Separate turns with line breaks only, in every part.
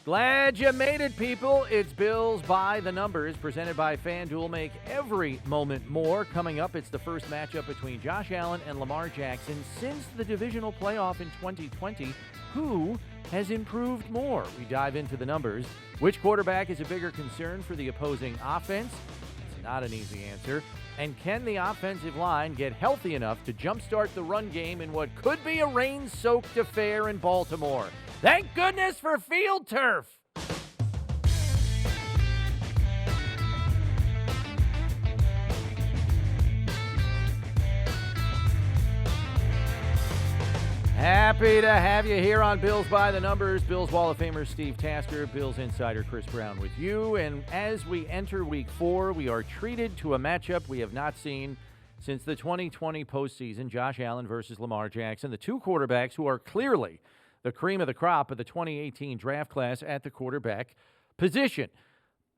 Glad you made it, people. It's Bills by the Numbers, presented by FanDuel. Make every moment more. Coming up, it's the first matchup between Josh Allen and Lamar Jackson since the divisional playoff in 2020. Who has improved more? We dive into the numbers. Which quarterback is a bigger concern for the opposing offense? It's not an easy answer. And can the offensive line get healthy enough to jumpstart the run game in what could be a rain-soaked affair in Baltimore? Thank goodness for field turf. Happy to have you here on Bills by the Numbers. Bills Hall of Famer Steve Tasker, Bills insider Chris Brown with you. And as we enter Week 4, we are treated to a matchup we have not seen since the 2020 postseason, Josh Allen versus Lamar Jackson, the two quarterbacks who are clearly the cream of the crop of the 2018 draft class at the quarterback position.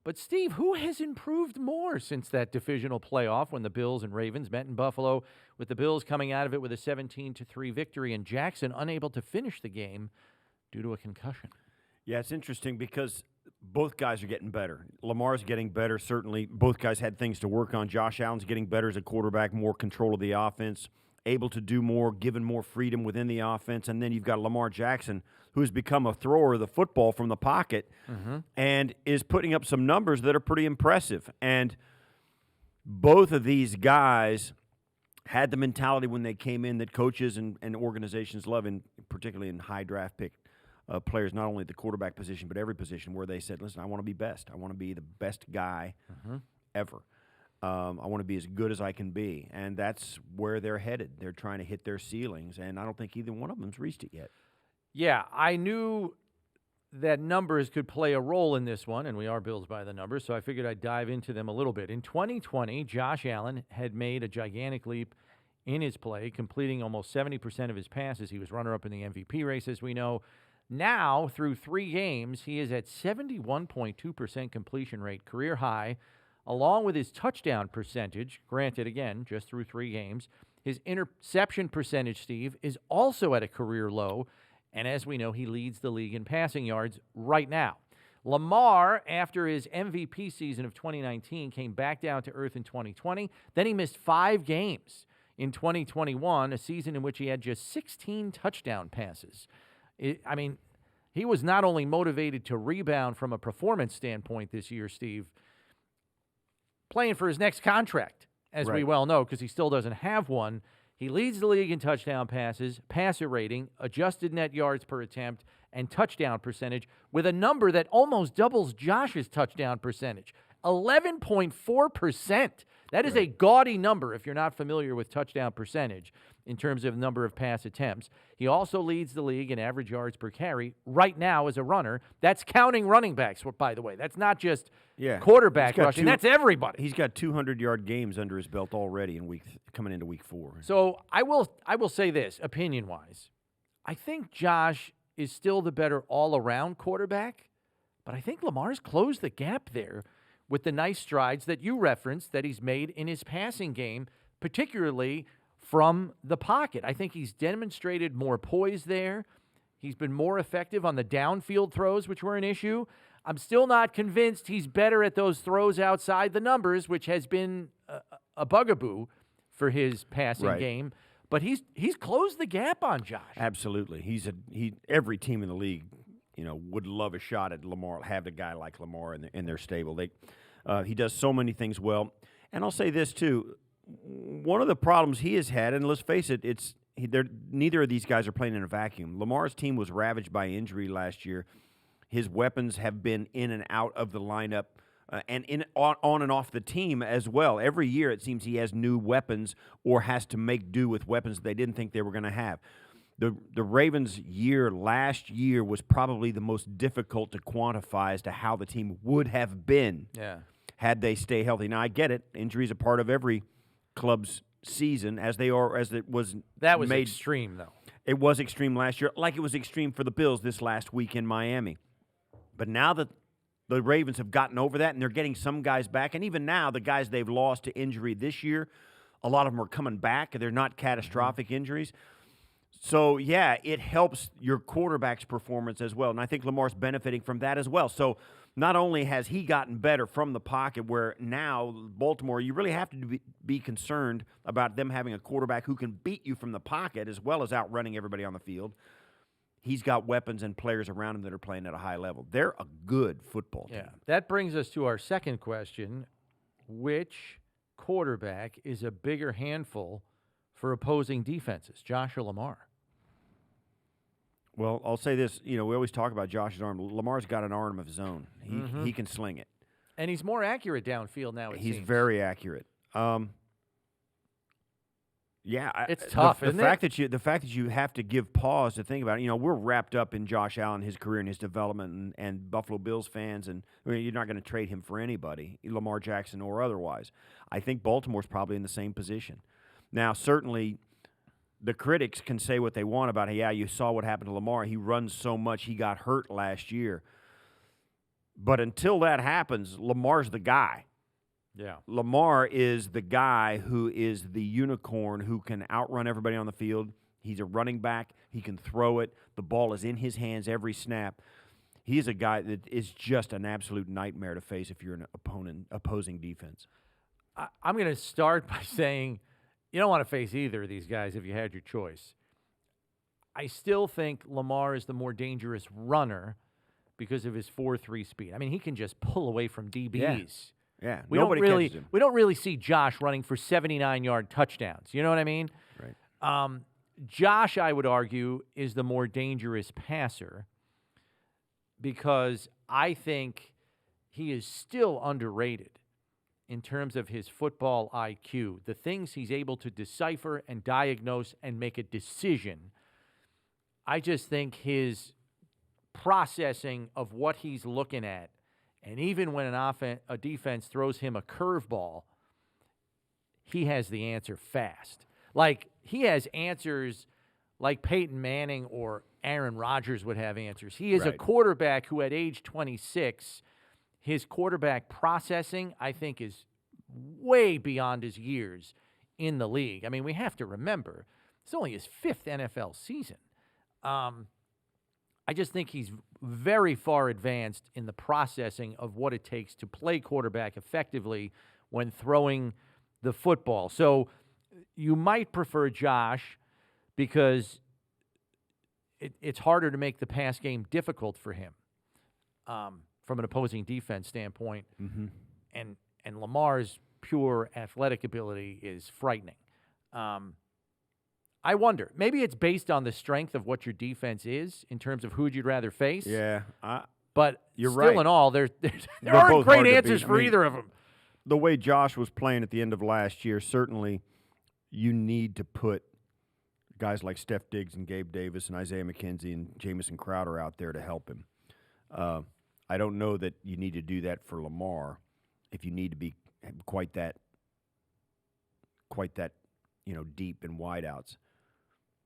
But, Steve, who has improved more since that divisional playoff when the Bills and Ravens met in Buffalo, with the Bills coming out of it with a 17-3 victory and Jackson unable to finish the game due to a concussion?
Yeah, it's interesting because both guys are getting better. Lamar's getting better, certainly. Both guys had things to work on. Josh Allen's getting better as a quarterback, more control of the offense, able to do more, given more freedom within the offense. And then you've got Lamar Jackson, who's become a thrower of the football from the pocket and is putting up some numbers that are pretty impressive. And both of these guys had the mentality when they came in that coaches and organizations love, particularly in high draft pick players, not only at the quarterback position, but every position, where they said, listen, I want to be best. I want to be the best guy ever. I want to be as good as I can be. And that's where they're headed. They're trying to hit their ceilings, and I don't think either one of them's reached it yet.
Yeah, I knew that numbers could play a role in this one, and we are Bills by the Numbers, so I figured I'd dive into them a little bit. In 2020, Josh Allen had made a gigantic leap in his play, completing almost 70% of his passes. He was runner-up in the MVP race, as we know. Now, through 3 games, he is at 71.2% completion rate, career high, along with his touchdown percentage, granted, again, just through 3 games. His interception percentage, Steve, is also at a career low, and as we know, he leads the league in passing yards right now. Lamar, after his MVP season of 2019, came back down to earth in 2020. Then he missed 5 games in 2021, a season in which he had just 16 touchdown passes. He was not only motivated to rebound from a performance standpoint this year, Steve, playing for his next contract, as we well know, because he still doesn't have one. He leads the league in touchdown passes, passer rating, adjusted net yards per attempt, and touchdown percentage, with a number that almost doubles Josh's touchdown percentage, 11.4%. That is a gaudy number if you're not familiar with touchdown percentage in terms of number of pass attempts. He also leads the league in average yards per carry right now as a runner. That's counting running backs, by the way. That's not just quarterback rushing. That's everybody.
He's got 200-yard games under his belt already coming into week 4.
So I will say this, opinion-wise. I think Josh is still the better all-around quarterback, but I think Lamar's closed the gap there with the nice strides that you referenced that he's made in his passing game, particularly from the pocket. I think he's demonstrated more poise there. He's been more effective on the downfield throws, which were an issue. I'm still not convinced he's better at those throws outside the numbers, which has been a bugaboo for his passing game. But he's closed the gap on Josh.
Absolutely. Every team in the league, would love a shot at Lamar, have a guy like Lamar in their stable. He does so many things well. And I'll say this, too. One of the problems he has had, and let's face it, neither of these guys are playing in a vacuum. Lamar's team was ravaged by injury last year. His weapons have been in and out of the lineup and on and off the team as well. Every year it seems he has new weapons or has to make do with weapons they didn't think they were going to have. The Ravens' year last year was probably the most difficult to quantify as to how the team would have been had they stay healthy. Now, I get it. Injuries are part of every club's season, as it was.
That was extreme, though.
It was extreme last year, like it was extreme for the Bills this last week in Miami. But now that the Ravens have gotten over that and they're getting some guys back, and even now the guys they've lost to injury this year, a lot of them are coming back. They're not catastrophic injuries. So, yeah, it helps your quarterback's performance as well. And I think Lamar's benefiting from that as well. So, not only has he gotten better from the pocket, where now Baltimore, you really have to be concerned about them having a quarterback who can beat you from the pocket as well as outrunning everybody on the field. He's got weapons and players around him that are playing at a high level. They're a good football team.
Yeah. That brings us to our second question. Which quarterback is a bigger handful for opposing defenses, Josh or Lamar?
Well, I'll say this. We always talk about Josh's arm. Lamar's got an arm of his own. He can sling it.
And he's more accurate downfield now, it seems.
He's very accurate. Yeah,
it's tough,
the fact that you have to give pause to think about it. We're wrapped up in Josh Allen, his career, and his development, and Buffalo Bills fans, and you're not going to trade him for anybody, Lamar Jackson or otherwise. I think Baltimore's probably in the same position. Now, certainly, the critics can say what they want about, hey, yeah, you saw what happened to Lamar. He runs so much, he got hurt last year. But until that happens, Lamar's the guy.
Yeah.
Lamar is the guy who is the unicorn who can outrun everybody on the field. He's a running back. He can throw it. The ball is in his hands every snap. He is a guy that is just an absolute nightmare to face if you're an opposing defense.
I'm going to start by saying you don't want to face either of these guys if you had your choice. I still think Lamar is the more dangerous runner because of his 4.3 speed. I mean, he can just pull away from DBs.
Yeah,
we don't really see Josh running for 79-yard touchdowns. You know what I mean?
Right.
Josh, I would argue, is the more dangerous passer because I think he is still underrated in terms of his football IQ, the things he's able to decipher and diagnose and make a decision. I just think his processing of what he's looking at, and even when a defense throws him a curveball, he has the answer fast. Like, he has answers like Peyton Manning or Aaron Rodgers would have answers. He is a quarterback who, at age 26, his quarterback processing, I think, is way beyond his years in the league. I mean, we have to remember, it's only his 5th NFL season. I just think he's very far advanced in the processing of what it takes to play quarterback effectively when throwing the football. So you might prefer Josh because it's harder to make the pass game difficult for him from an opposing defense standpoint.
Mm-hmm.
And Lamar's pure athletic ability is frightening. I wonder, maybe it's based on the strength of what your defense is in terms of who'd you'd rather face.
Yeah.
But
you're
still
right.
in all, there aren't great answers for either of them.
The way Josh was playing at the end of last year, certainly you need to put guys like Steph Diggs and Gabe Davis and Isaiah McKenzie and Jamison Crowder out there to help him. I don't know that you need to do that for Lamar if you need to be quite that deep in wideouts.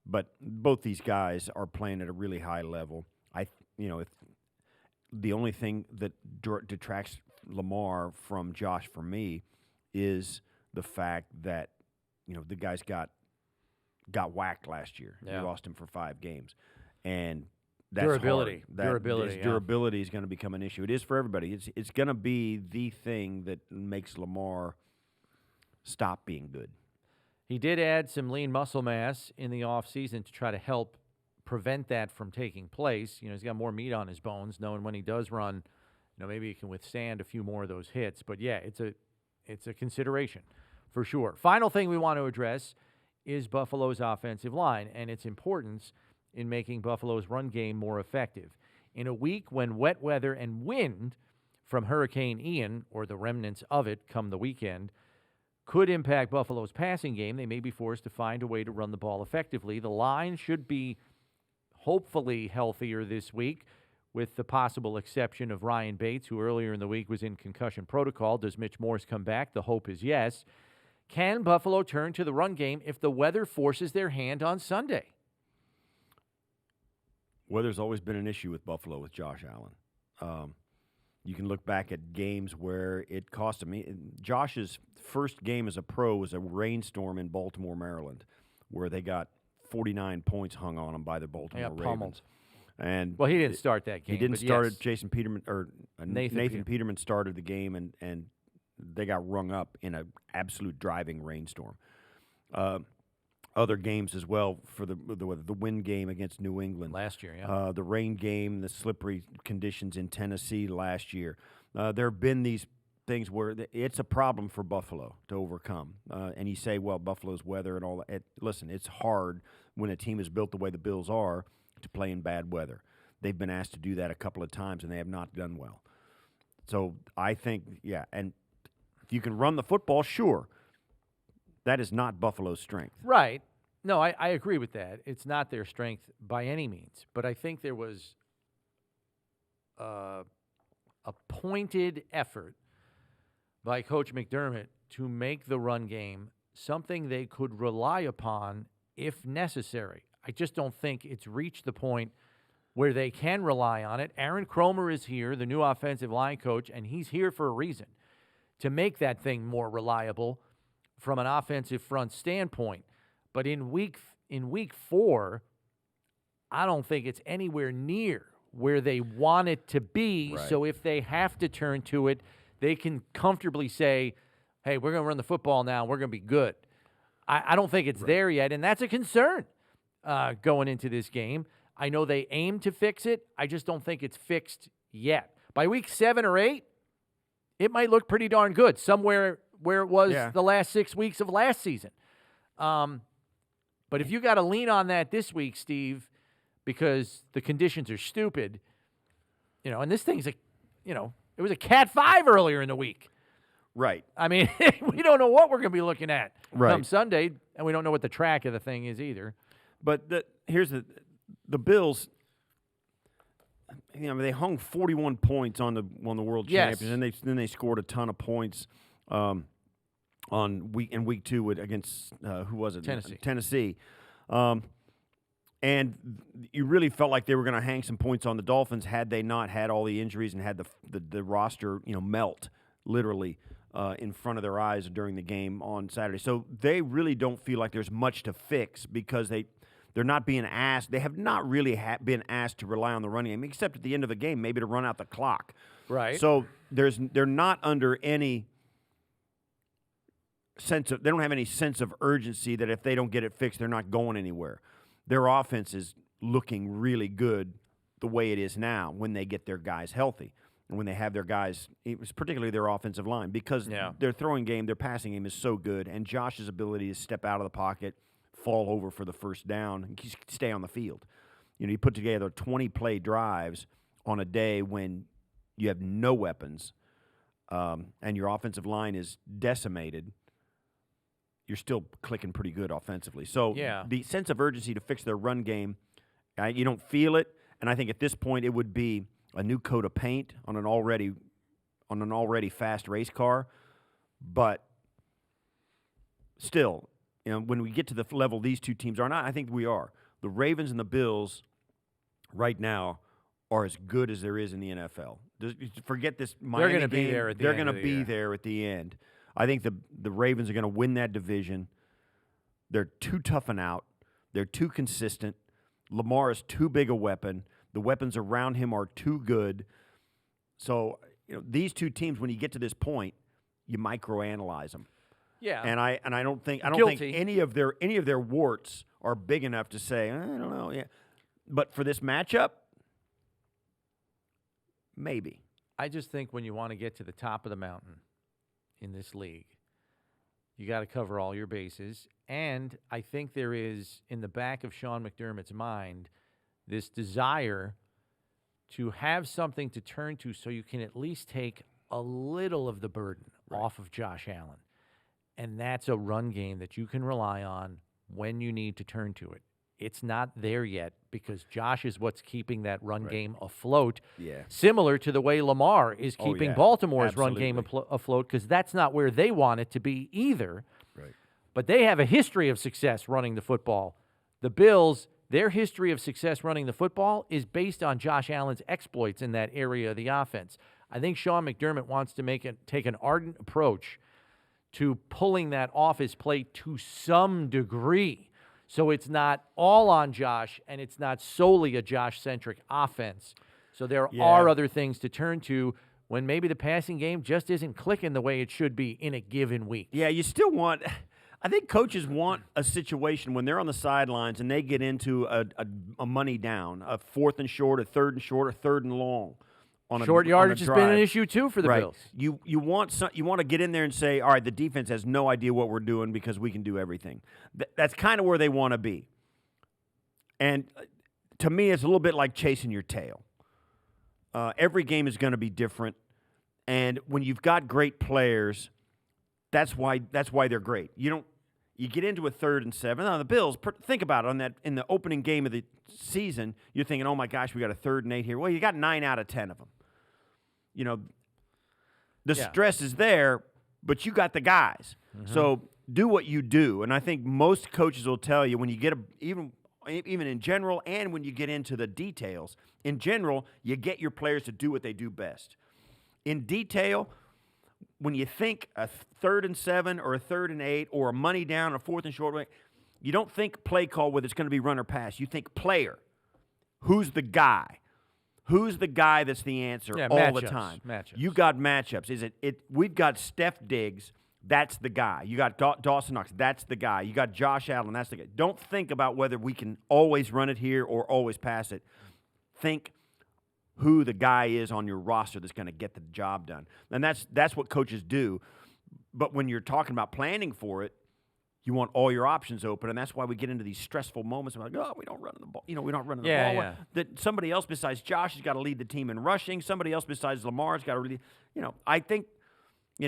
But both these guys are playing at a really high level. If the only thing that detracts Lamar from Josh for me is the fact that the guys got whacked last year.
Yeah.
We lost him for 5 games, and that's
durability.
hard. Durability is going to become an issue. It is for everybody. It's going to be the thing that makes Lamar stop being good.
He did add some lean muscle mass in the offseason to try to help prevent that from taking place. He's got more meat on his bones, knowing when he does run, maybe he can withstand a few more of those hits. But, yeah, it's a consideration for sure. Final thing we want to address is Buffalo's offensive line and its importance in making Buffalo's run game more effective. In a week when wet weather and wind from Hurricane Ian, or the remnants of it come the weekend, could impact Buffalo's passing game, they may be forced to find a way to run the ball effectively. The line should be hopefully healthier this week, with the possible exception of Ryan Bates, who earlier in the week was in concussion protocol. Does Mitch Morse come back? The hope is yes. Can Buffalo turn to the run game if the weather forces their hand on Sunday?
Weather's always been an issue with Buffalo with Josh Allen. You can look back at games where it cost him. Josh's first game as a pro was a rainstorm in Baltimore, Maryland, where they got 49 points hung on them by the Baltimore Ravens.
Pummeled.
And
Well, he didn't start that game.
He didn't
but
start
yes.
it. Jason Peterman or Nathan Peterman started the game, and they got rung up in an absolute driving rainstorm. Other games as well for the wind game against New England
last year, yeah.
The rain game, the slippery conditions in Tennessee last year. There have been these things where it's a problem for Buffalo to overcome. And you say, well, Buffalo's weather and all that. Listen, it's hard when a team is built the way the Bills are to play in bad weather. They've been asked to do that a couple of times, and they have not done well. So I think, yeah, and if you can run the football, sure. That is not Buffalo's strength.
Right. No, I agree with that. It's not their strength by any means. But I think there was a pointed effort by Coach McDermott to make the run game something they could rely upon if necessary. I just don't think it's reached the point where they can rely on it. Aaron Cromer is here, the new offensive line coach, and he's here for a reason, to make that thing more reliable from an offensive front standpoint. But in week 4, I don't think it's anywhere near where they want it to be.
Right.
So if they have to turn to it, they can comfortably say, hey, we're going to run the football now. We're going to be good. I don't think it's there yet, and that's a concern going into this game. I know they aim to fix it. I just don't think it's fixed yet. By week 7 or 8, it might look pretty darn good, somewhere where it was the last 6 weeks of last season. But if you got to lean on that this week, Steve, because the conditions are stupid, and this thing's it was a Cat 5 earlier in the week.
Right.
I mean, we don't know what we're going to be looking at come
Right.
Sunday, and we don't know what the track of the thing is either.
But here's the Bills. They hung 41 points on the world
Yes.
champions, and then they scored a ton of points in week 2 against who was it? Tennessee. And you really felt like they were going to hang some points on the Dolphins had they not had all the injuries and had the roster melt literally in front of their eyes during the game on Saturday. So they really don't feel like there's much to fix because they're not being asked. They have not really been asked to rely on the running game, except at the end of the game, maybe to run out the clock.
Right.
So they're not under any they don't have any sense of urgency that if they don't get it fixed, they're not going anywhere. Their offense is looking really good the way it is now when they get their guys healthy. And when they have their guys, particularly their offensive line, because their throwing game, their passing game is so good, and Josh's ability to step out of the pocket, fall over for the first down, and stay on the field. You put together 20-play drives on a day when you have no weapons and your offensive line is decimated, you're still clicking pretty good offensively. So the sense of urgency to fix their run game, you don't feel it, and I think at this point it would be a new coat of paint on an already fast race car, but still, when we get to the level these two teams are, I think we are. The Ravens and the Bills right now are as good as there is in the NFL. Forget this Miami
They're going to
game.
be there at the
They're
end.
going to be there at the end. I think the Ravens are going to win that division. They're too tough and out. They're too consistent. Lamar is too big a weapon. The weapons around him are too good. So, these two teams, when you get to this point, you microanalyze them.
Yeah.
And I don't think any of their warts are big enough to say, I don't know. Yeah. But for this matchup, maybe.
I just think when you want to get to the top of the mountain in this league, you got to cover all your bases. And I think there is, in the back of Sean McDermott's mind, this desire to have something to turn to so you can at least take a little of the burden off of Josh Allen. And that's a run game that you can rely on when you need to turn to it. It's not there yet because Josh is what's keeping that run game afloat.
Yeah.
Similar to the way Lamar is keeping Baltimore's run game afloat, because that's not where they want it to be either.
Right.
But they have a history of success running the football. The Bills, their history of success running the football is based on Josh Allen's exploits in that area of the offense. I think Sean McDermott wants to take an ardent approach to pulling that off his plate to some degree, So it's not all on Josh, and it's not solely a Josh-centric offense. So there are other things to turn to when maybe the passing game just isn't clicking the way it should be in a given week.
Yeah, you still want – I think coaches want a situation when they're on the sidelines and they get into a money down, a 4th and short, a 3rd and short, a 3rd and long.
Short yardage has been an issue, too, for the Bills.
You want to get in there and say, all right, the defense has no idea what we're doing because we can do everything. That's kind of where they want to be. And to me, it's a little bit like chasing your tail. Every game is going to be different. And when you've got great players, that's why they're great. You get into a 3rd and 7. Now, the Bills, think about it, in the opening game of the season, you're thinking, oh, my gosh, we got a 3rd and 8 here. Well, you got 9 out of 10 of them. The stress is there, but you got the guys. Mm-hmm. So do what you do. And I think most coaches will tell you when you get even in general and when you get into the details, in general, you get your players to do what they do best. In detail, when you think a 3rd and 7 or a 3rd and 8 or a money down, a 4th and short, you don't think play call whether it's going to be run or pass. You think player. Who's the guy? Who's the guy that's the answer all the time?
Matchups.
You got matchups. We've got Steph Diggs, that's the guy. You got Dawson Knox, that's the guy. You got Josh Allen, that's the guy. Don't think about whether we can always run it here or always pass it. Think who the guy is on your roster that's going to get the job done. And that's what coaches do. But when you're talking about planning for it, you want all your options open, and that's why we get into these stressful moments. We're like, oh, we don't run the ball. We're not running the ball.
Yeah.
That somebody else besides Josh has got to lead the team in rushing. Somebody else besides Lamar has got to really, I think
they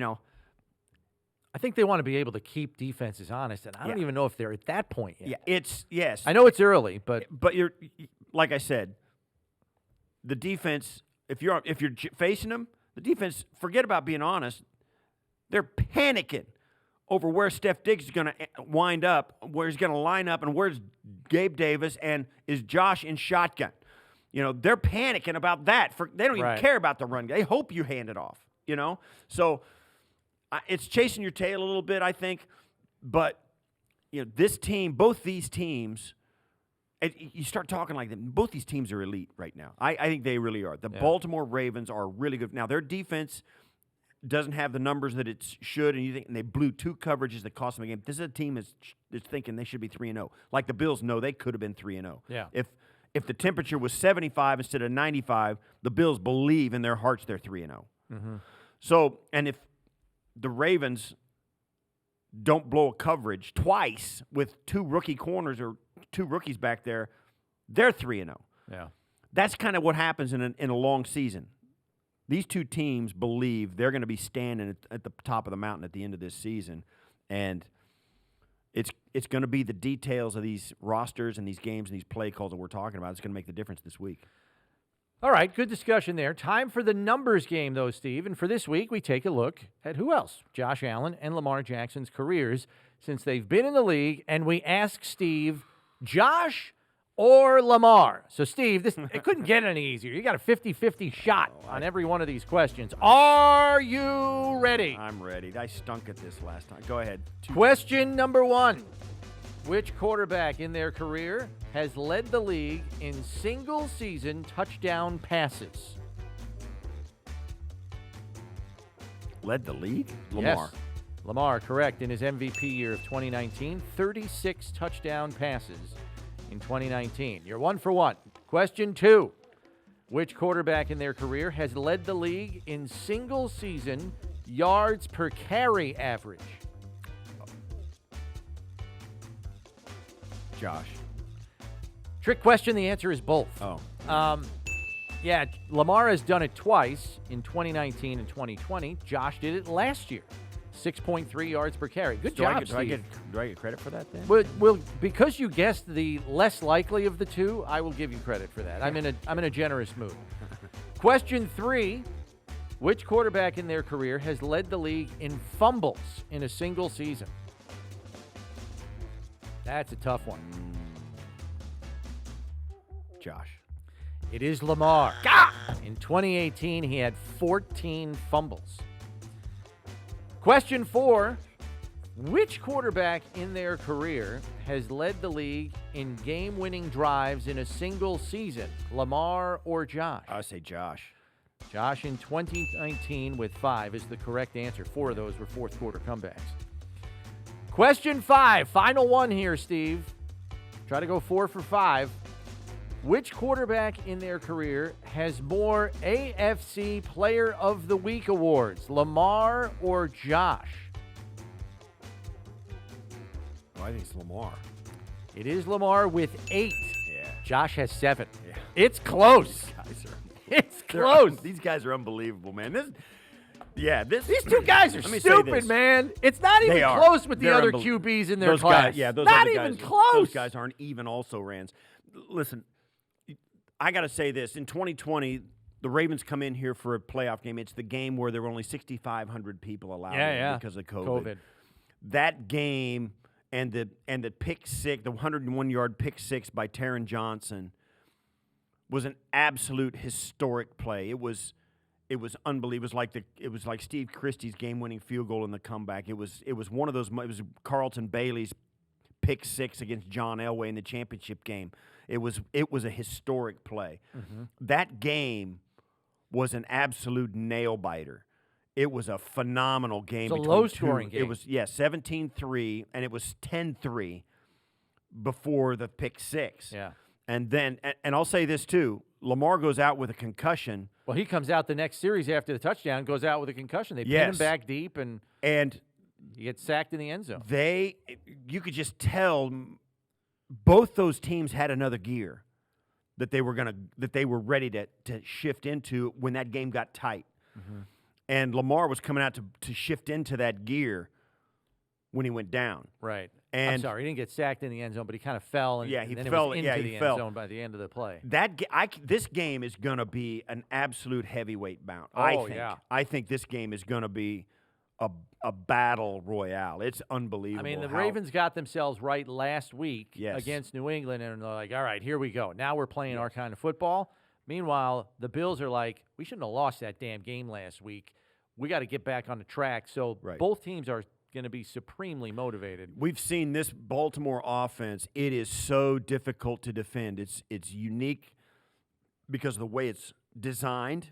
want to be able to keep defenses honest, and I don't even know if they're at that point yet.
Yeah, yes.
I know it's early, but
you're like I said, the defense. If you're facing them, the defense. Forget about being honest. They're panicking over where Steph Diggs is going to wind up, where he's going to line up, and where's Gabe Davis, and is Josh in shotgun. They're panicking about that. They don't even care about the run. They hope you hand it off, So it's chasing your tail a little bit, I think. But, this team, both these teams, you start talking like them. Both these teams are elite right now. I think they really are. The Baltimore Ravens are really good. Now, their defense doesn't have the numbers that it should, and they blew 2 coverages that cost them a game. This is a team that's thinking they should be 3-0. Like the Bills know they could have been 3-0.
Yeah.
If the temperature was 75 instead of 95, the Bills believe in their hearts they're 3-0. Mm-hmm. So, and if the Ravens don't blow a coverage twice with 2 rookie corners or 2 rookies back there, they're 3-0.
Yeah. That's
kind of what happens in a long season. These 2 teams believe they're going to be standing at the top of the mountain at the end of this season, and it's going to be the details of these rosters and these games and these play calls that we're talking about. It's going to make the difference this week.
All right, good discussion there. Time for the numbers game, though, Steve. And for this week, we take a look at who else? Josh Allen and Lamar Jackson's careers since they've been in the league, and we ask Steve, Josh or Lamar? So, Steve, it couldn't get any easier. You got a 50-50 shot on every one of these questions. Are you ready?
I'm ready. I stunk at this last time. Go ahead.
Question number 1. Which quarterback in their career has led the league in single-season touchdown passes?
Led the league? Lamar.
Yes. Lamar, correct. In his MVP year of 2019, 36 touchdown passes in 2019. You're 1 for 1. Question 2. Which quarterback in their career has led the league in single-season yards per carry average?
Josh.
Trick question. The answer is both. Lamar has done it twice in 2019 and 2020. Josh did it last year. 6.3 yards per carry. Good job, Steve.
Do I get credit for that then?
Well, because you guessed the less likely of the 2, I will give you credit for that. I'm in a generous mood. Question 3. Which quarterback in their career has led the league in fumbles in a single season? That's a tough one.
Josh.
It is Lamar. In 2018, he had 14 fumbles. Question 4. Which quarterback in their career has led the league in game-winning drives in a single season? Lamar or Josh?
I say Josh.
Josh in 2019 with 5 is the correct answer. 4 of those were fourth quarter comebacks. Question 5, final one here, Steve. Try to go 4 for 5. Which quarterback in their career has more AFC Player of the Week awards, Lamar or Josh?
I think it's Lamar.
It is Lamar with 8.
Yeah.
Josh has 7.
Yeah.
It's close. It's close.
These guys are unbelievable, man. These
two guys are stupid, man. It's not even close with the other QBs in their class.
Those
not
other
even
guys,
close.
Those guys aren't even also rans. Listen, I got to say this. In 2020, the Ravens come in here for a playoff game. It's the game where there were only 6,500 people allowed because of COVID. That game and the pick six, the 101-yard pick six by Taron Johnson was an absolute historic play. It was unbelievable. It was like Steve Christie's game-winning field goal in the comeback. It was one of those. It was Carlton Bailey's pick six against John Elway in the championship game. It was a historic play. Mm-hmm. That game was an absolute nail biter. It was a phenomenal game.
It's a low-scoring game.
It was 17-3, and it was 10-3 before the pick six.
Yeah.
And then, and I'll say this too, Lamar goes out with a concussion.
Well, he comes out the next series after the touchdown, goes out with a concussion. They pin him back deep, and he gets sacked in the end zone.
You could just tell both those teams had another gear that they were ready to shift into when that game got tight. Mm-hmm. And Lamar was coming out to shift into that gear when he went down.
Right.
And
I'm sorry, he didn't get sacked in the end zone, but he kind of fell. And,
he
and then
fell.
It was into the end zone by the end of the play.
This game is going to be an absolute heavyweight bout. I think this game is going to be a battle royale. It's unbelievable.
I mean, the Ravens got themselves right last week against New England, and they're like, all right, here we go. Now we're playing our kind of football. Meanwhile, the Bills are like, we shouldn't have lost that damn game last week. We got to get back on the track. So both teams are going to be supremely motivated.
We've seen this Baltimore offense. It is so difficult to defend. It's unique because of the way it's designed,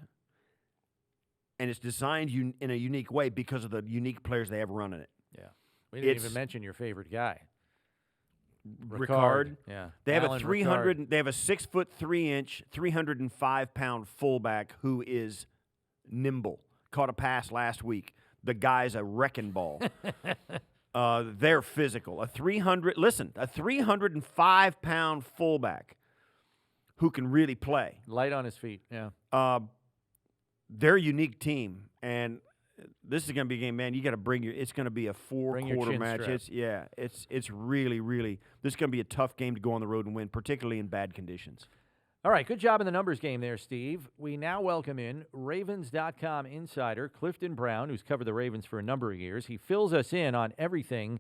and it's designed in a unique way because of the unique players they have running it.
Yeah. We didn't even mention your favorite guy.
Ricard.
Yeah.
They have
Alan
a 300
Ricard.
They have a 6'3", 305-pound fullback who is nimble. Caught a pass last week. The guy's a wrecking ball. They're physical. A 305-pound fullback who can really play.
Light on his feet, yeah.
They're a unique team, and this is going to be a game, man. You got to it's going to be a four-quarter match. It's really, really. This is going to be a tough game to go on the road and win, particularly in bad conditions.
All right, good job in the numbers game there, Steve. We now welcome in Ravens.com insider Clifton Brown, who's covered the Ravens for a number of years. He fills us in on everything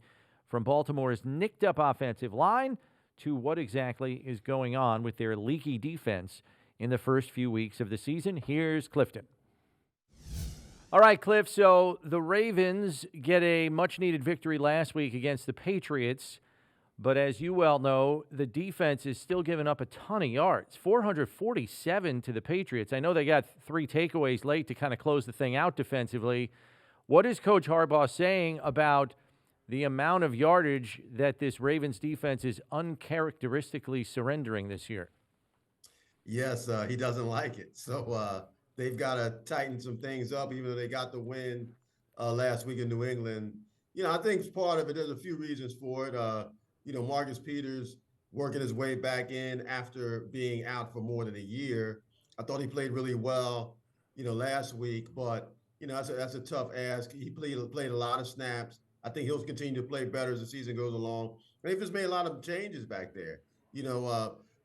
from Baltimore's nicked-up offensive line to what exactly is going on with their leaky defense in the first few weeks of the season. Here's Clifton. All right, Cliff, so the Ravens get a much-needed victory last week against the Patriots. But as you well know, the defense is still giving up a ton of yards, 447 to the Patriots. I know they got 3 takeaways late to kind of close the thing out defensively. What is Coach Harbaugh saying about the amount of yardage that this Ravens defense is uncharacteristically surrendering this year?
Yes, he doesn't like it. So they've got to tighten some things up, even though they got the win last week in New England. I think part of it, there's a few reasons for it. Marcus Peters working his way back in after being out for more than a year. I thought he played really well, last week, but, that's a tough ask. He played a lot of snaps. I think he'll continue to play better as the season goes along. They've just made a lot of changes back there.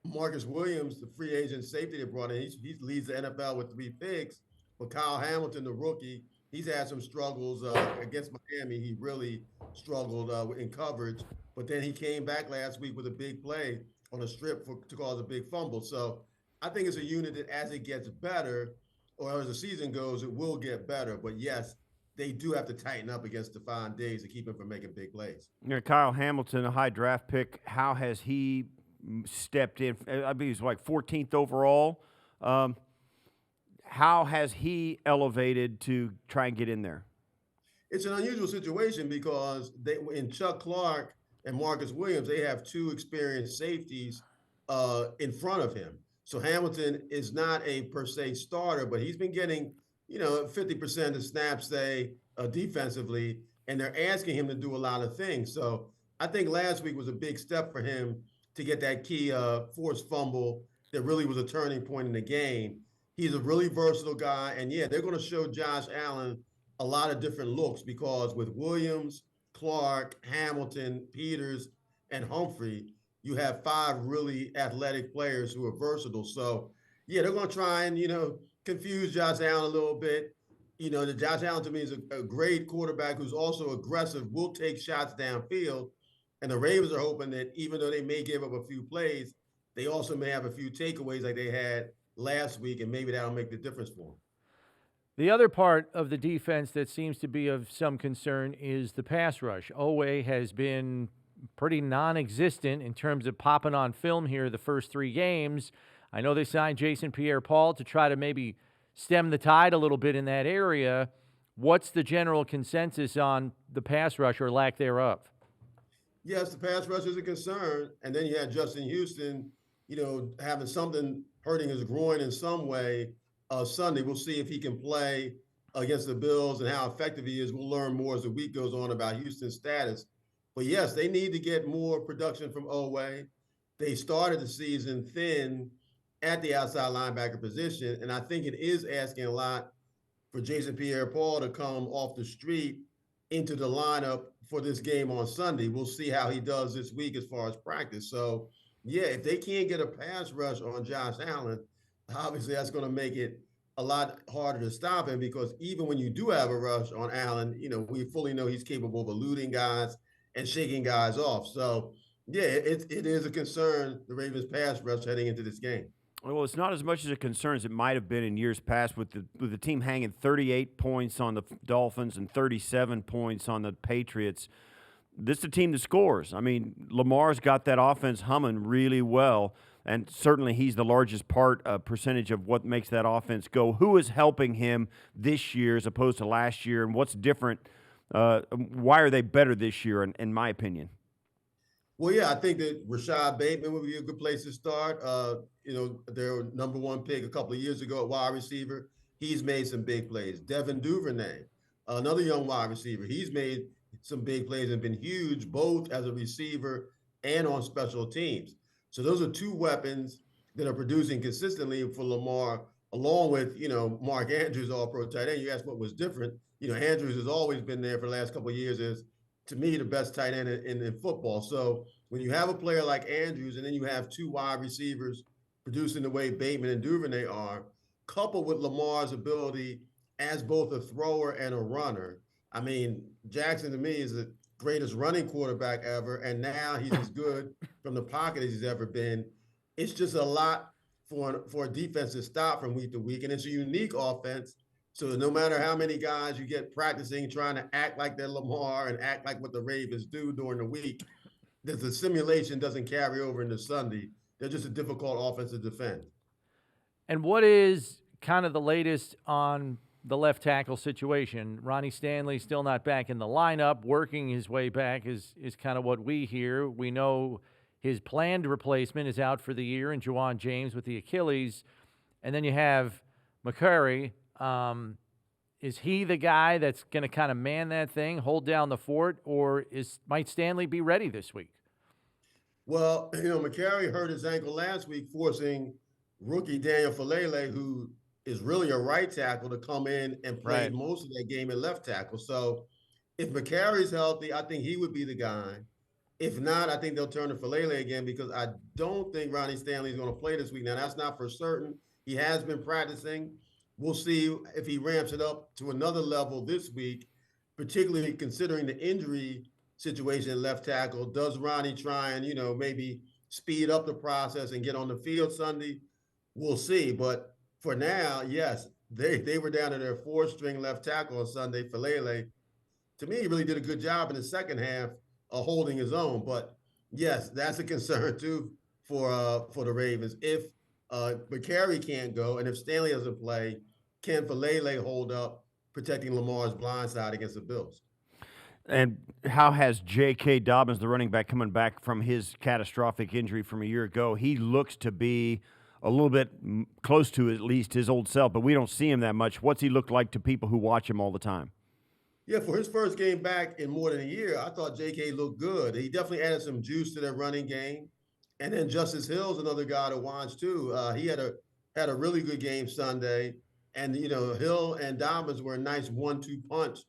Marcus Williams, the free agent safety they brought in, he leads the NFL with 3 picks, but Kyle Hamilton, the rookie, he's had some struggles against Miami. He really struggled in coverage. But then he came back last week with a big play on a strip to cause a big fumble. So I think it's a unit that as it gets better, or as the season goes, it will get better. But yes, they do have to tighten up against Stephon Diggs to keep him from making big plays.
Kyle Hamilton, a high draft pick. How has he stepped in? I mean, he's like 14th overall. How has he elevated to try and get in there?
It's an unusual situation because in Chuck Clark and Marcus Williams, they have two experienced safeties in front of him. So Hamilton is not a per se starter, but he's been getting 50% of snaps, say, defensively, and they're asking him to do a lot of things. So I think last week was a big step for him to get that key forced fumble that really was a turning point in the game. He's a really versatile guy, and yeah, they're going to show Josh Allen a lot of different looks because with Williams, Clark, Hamilton, Peters, and Humphrey, you have five really athletic players who are versatile. So yeah, they're going to try and confuse Josh Allen a little bit. The Josh Allen to me is a great quarterback who's also aggressive, will take shots downfield. And the Ravens are hoping that even though they may give up a few plays, they also may have a few takeaways like they had last week, and maybe that'll make the difference for them.
The other part of the defense that seems to be of some concern is the pass rush. Oweh has been pretty non-existent in terms of popping on film here the first three games. I know they signed Jason Pierre-Paul to try to maybe stem the tide a little bit in that area. What's the general consensus on the pass rush or lack thereof?
Yes, the pass rush is a concern. And then you had Justin Houston, having something hurting his groin in some way Sunday. We'll see if he can play against the Bills and how effective he is. We'll learn more as the week goes on about Houston's status. But yes, they need to get more production from Oweh. They started the season thin at the outside linebacker position, and I think it is asking a lot for Jason Pierre-Paul to come off the street into the lineup for this game on Sunday. We'll see how he does this week as far as practice. So, yeah, if they can't get a pass rush on Josh Allen, obviously that's going to make it a lot harder to stop him because even when you do have a rush on Allen, we fully know he's capable of eluding guys and shaking guys off. So, yeah, it is a concern, the Ravens pass rush heading into this game.
Well, it's not as much as a concern as it might have been in years past with the team hanging 38 points on the Dolphins and 37 points on the Patriots. This is a team that scores. I mean, Lamar's got that offense humming really well, and certainly he's the largest percentage of what makes that offense go. Who is helping him this year as opposed to last year, and what's different? Why are they better this year, in my opinion?
Well, yeah, I think that Rashad Bateman would be a good place to start. Their number one pick a couple of years ago at wide receiver. He's made some big plays. Devin Duvernay, another young wide receiver. He's made some big plays and been huge both as a receiver and on special teams. So those are two weapons that are producing consistently for Lamar, along with, Mark Andrews, all-pro tight end. You asked what was different. Andrews has always been there for the last couple of years as, to me, the best tight end in football. So when you have a player like Andrews and then you have two wide receivers producing the way Bateman and Duvernay are, coupled with Lamar's ability as both a thrower and a runner. I mean, Jackson to me is the greatest running quarterback ever, and now he's as good from the pocket as he's ever been. It's just a lot for a defense to stop from week to week, and it's a unique offense. So no matter how many guys you get practicing, trying to act like they're Lamar and act like what the Ravens do during the week, the simulation doesn't carry over into Sunday. They're just a difficult offense to defend.
And what is kind of the latest on the left tackle situation? Ronnie Stanley still not back in the lineup. Working his way back is kind of what we hear. We know his planned replacement is out for the year in Juwan James with the Achilles. And then you have McCurry. Is he the guy that's going to kind of man that thing, hold down the fort, or might Stanley be ready this week?
Well, McCurry hurt his ankle last week, forcing rookie Daniel Falele, who is really a right tackle, to come in and play most of that game at left tackle. So if McCarry's healthy, I think he would be the guy. If not, I think they'll turn to Falele again because I don't think Ronnie Stanley is going to play this week. Now, that's not for certain. He has been practicing. We'll see if he ramps it up to another level this week, particularly considering the injury situation at left tackle. Does Ronnie try and, maybe speed up the process and get on the field Sunday? We'll see. But for now, yes, they were down to their fourth-string left tackle on Sunday. Falele, to me, he really did a good job in the second half of holding his own. But yes, that's a concern too for the Ravens. If McCary can't go, and if Stanley doesn't play, can Falele hold up protecting Lamar's blind side against the Bills?
And how has J.K. Dobbins, the running back, coming back from his catastrophic injury from a year ago? He looks to be a little bit close to at least his old self, but we don't see him that much. What's he look like to people who watch him all the time?
Yeah, for his first game back in more than a year, I thought J.K. looked good. He definitely added some juice to their running game. And then Justice Hill's another guy to watch too. He had a really good game Sunday, and Hill and Dobbins were a nice 1-2 punch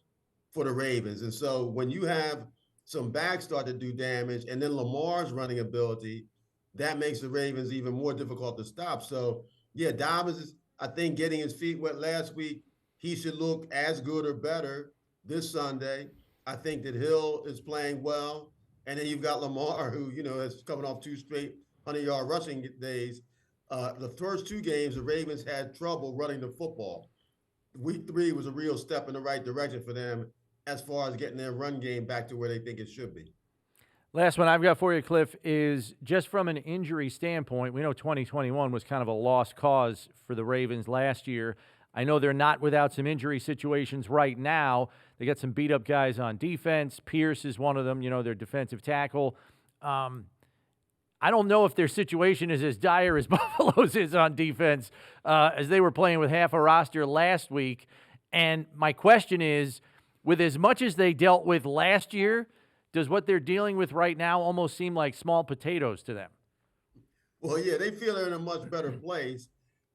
for the Ravens. And so when you have some backs start to do damage, and then Lamar's running ability, that makes the Ravens even more difficult to stop. So yeah, Dobbins is, I think, getting his feet wet last week. He should look as good or better this Sunday. I think that Hill is playing well. And then you've got Lamar, who, is coming off 2 straight 100-yard rushing days. The first 2 games, the Ravens had trouble running the football. Week 3 was a real step in the right direction for them as far as getting their run game back to where they think it should be.
Last one I've got for you, Cliff, is just from an injury standpoint. We know 2021 was kind of a lost cause for the Ravens last year. I know they're not without some injury situations right now. They got some beat-up guys on defense. Pierce is one of them, their defensive tackle. I don't know if their situation is as dire as Buffalo's is on defense, as they were playing with half a roster last week. And my question is, with as much as they dealt with last year, does what they're dealing with right now almost seem like small potatoes to them?
Well, yeah, they feel they're in a much better place.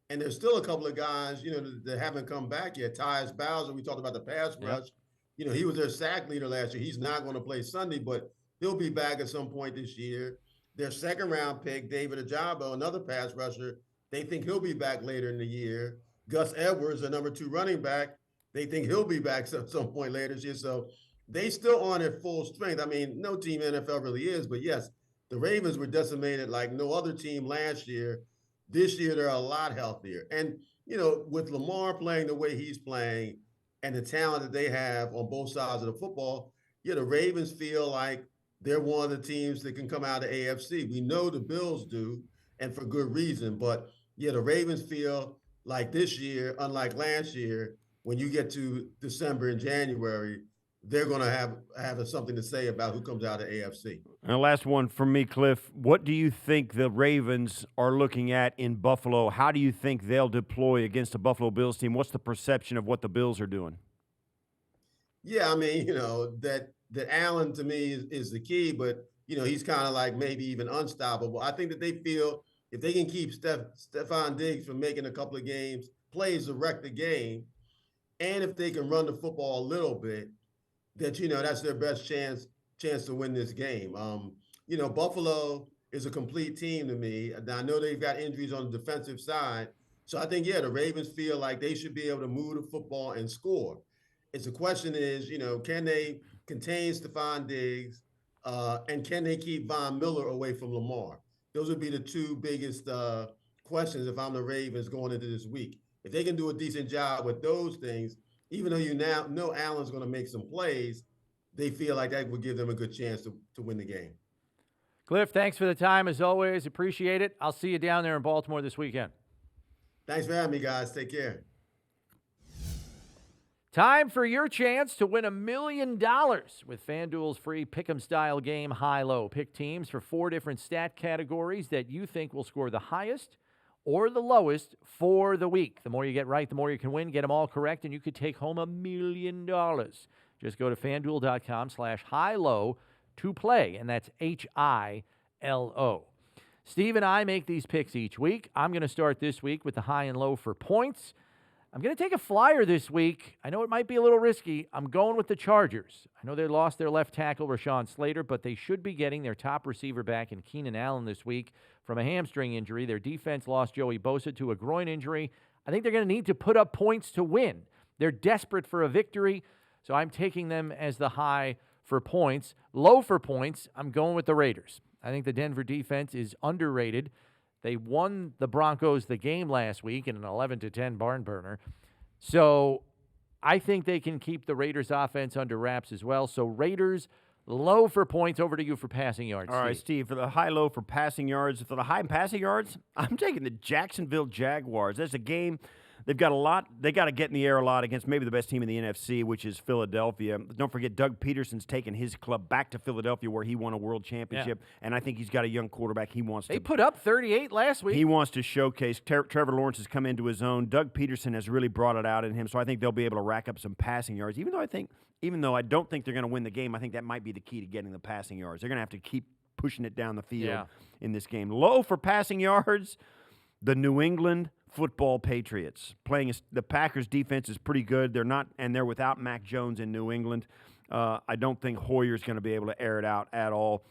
And there's still a couple of guys, that haven't come back yet. Tyus Bowser, we talked about the pass rush. He was their sack leader last year. He's not going to play Sunday, but he'll be back at some point this year. Their second-round pick, David Ajabo, another pass rusher, they think he'll be back later in the year. Gus Edwards, the number 2 running back, they think he'll be back some point later this year. So they still aren't at full strength. I mean, no team in the NFL really is, but yes, the Ravens were decimated like no other team last year. This year, they're a lot healthier. And, with Lamar playing the way he's playing and the talent that they have on both sides of the football, the Ravens feel like they're one of the teams that can come out of AFC. We know the Bills do, and for good reason. But, the Ravens feel like this year, unlike last year, when you get to December and January, they're going to have something to say about who comes out of AFC.
And the last one from me, Cliff. What do you think the Ravens are looking at in Buffalo? How do you think they'll deploy against the Buffalo Bills team? What's the perception of what the Bills are doing?
Yeah, I mean, that Allen to me is the key, but, he's kind of like maybe even unstoppable. I think that they feel if they can keep Stephon Diggs from making a couple of plays to wreck the game, and if they can run the football a little bit, that, that's their best chance to win this game. Buffalo is a complete team to me. I know they've got injuries on the defensive side. So I think, the Ravens feel like they should be able to move the football and score. It's the question is, can they contain Stephon Diggs and can they keep Von Miller away from Lamar? Those would be the 2 biggest questions if I'm the Ravens going into this week. If they can do a decent job with those things, even though you now know Allen's going to make some plays, they feel like that would give them a good chance to win the game.
Cliff, thanks for the time as always. Appreciate it. I'll see you down there in Baltimore this weekend.
Thanks for having me, guys. Take care.
Time for your chance to win $1 million with FanDuel's free pick'em style game, High-Low. Pick teams for 4 different stat categories that you think will score the highest or the lowest for the week. The more you get right, the more you can win. Get them all correct, and you could take home $1 million. Just go to FanDuel.com/high-low to play, and that's HILO. Steve and I make these picks each week. I'm going to start this week with the high and low for points. I'm going to take a flyer this week. I know it might be a little risky. I'm going with the Chargers. I know they lost their left tackle, Rashawn Slater, but they should be getting their top receiver back in Keenan Allen this week from a hamstring injury. Their defense lost Joey Bosa to a groin injury. I think they're going to need to put up points to win. They're desperate for a victory, so I'm taking them as the high for points. Low for points, I'm going with the Raiders. I think the Denver defense is underrated. They won the Broncos the game last week in an 11-10 barn burner. So I think they can keep the Raiders' offense under wraps as well. So Raiders low for points. Over to you for passing yards.
All right, Steve, for the high-low for passing yards, for the high passing yards, I'm taking the Jacksonville Jaguars. That's a game. They've got a lot. They got to get in the air a lot against maybe the best team in the NFC, which is Philadelphia. Don't forget, Doug Peterson's taken his club back to Philadelphia, where he won a world championship, and I think he's got a young quarterback. They
put up 38 last week.
He wants to showcase. Trevor Lawrence has come into his own. Doug Peterson has really brought it out in him, so I think they'll be able to rack up some passing yards. Even though I don't think they're going to win the game, I think that might be the key to getting the passing yards. They're going to have to keep pushing it down the field in this game. Low for passing yards, the New England Football Patriots. The Packers defense is pretty good. They're without Mac Jones in New England. I don't think Hoyer's going to be able to air it out at all.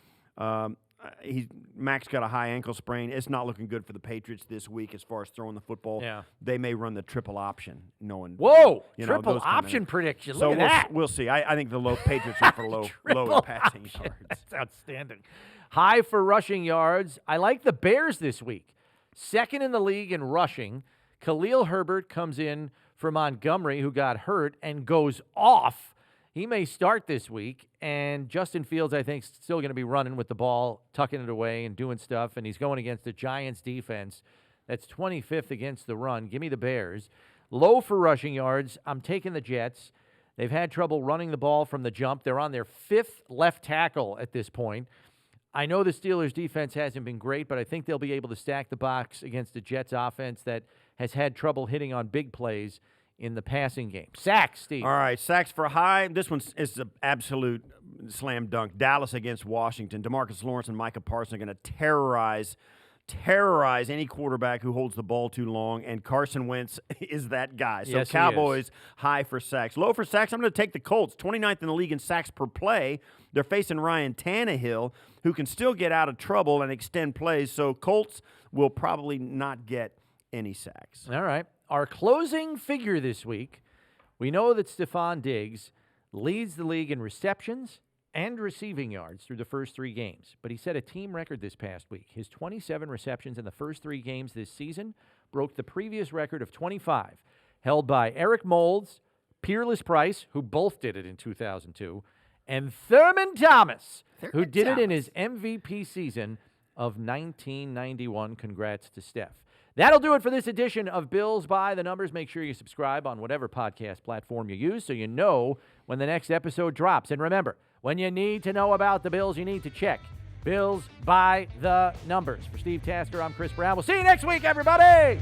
Mac's got a high ankle sprain. It's not looking good for the Patriots this week as far as throwing the football.
Yeah.
They may run the triple option.
Triple option prediction. Look at that.
We'll see. I think the Patriots are for low passing yards.
That's outstanding. High for rushing yards. I like the Bears this week. Second in the league in rushing. Khalil Herbert comes in for Montgomery, who got hurt, and goes off. He may start this week, and Justin Fields, I think, is still going to be running with the ball, tucking it away and doing stuff, and he's going against the Giants defense that's 25th against the run. Give me the Bears. Low for rushing yards. I'm taking the Jets. They've had trouble running the ball from the jump. They're on their 5th left tackle at this point. I know the Steelers' defense hasn't been great, but I think they'll be able to stack the box against the Jets' offense that has had trouble hitting on big plays in the passing game. Sacks, Steve.
All right, sacks for high. This one is an absolute slam dunk. Dallas against Washington. DeMarcus Lawrence and Micah Parsons are going to terrorize any quarterback who holds the ball too long, and Carson Wentz is that guy. So
yes,
Cowboys, high for sacks. Low for sacks, I'm going to take the Colts. 29th in the league in sacks per play. They're facing Ryan Tannehill, who can still get out of trouble and extend plays, so Colts will probably not get any sacks.
All right. Our closing figure this week, we know that Stephon Diggs leads the league in receptions and receiving yards through the first 3 games, but he set a team record this past week. His 27 receptions in the first 3 games this season broke the previous record of 25, held by Eric Moulds, Peerless Price, who both did it in 2002, and Thurman Thomas, who did it in his MVP season of 1991. Congrats to Steph. That'll do it for this edition of Bills by the Numbers. Make sure you subscribe on whatever podcast platform you use so you know when the next episode drops. And remember, when you need to know about the Bills, you need to check Bills by the Numbers. For Steve Tasker, I'm Chris Brown. We'll see you next week, everybody!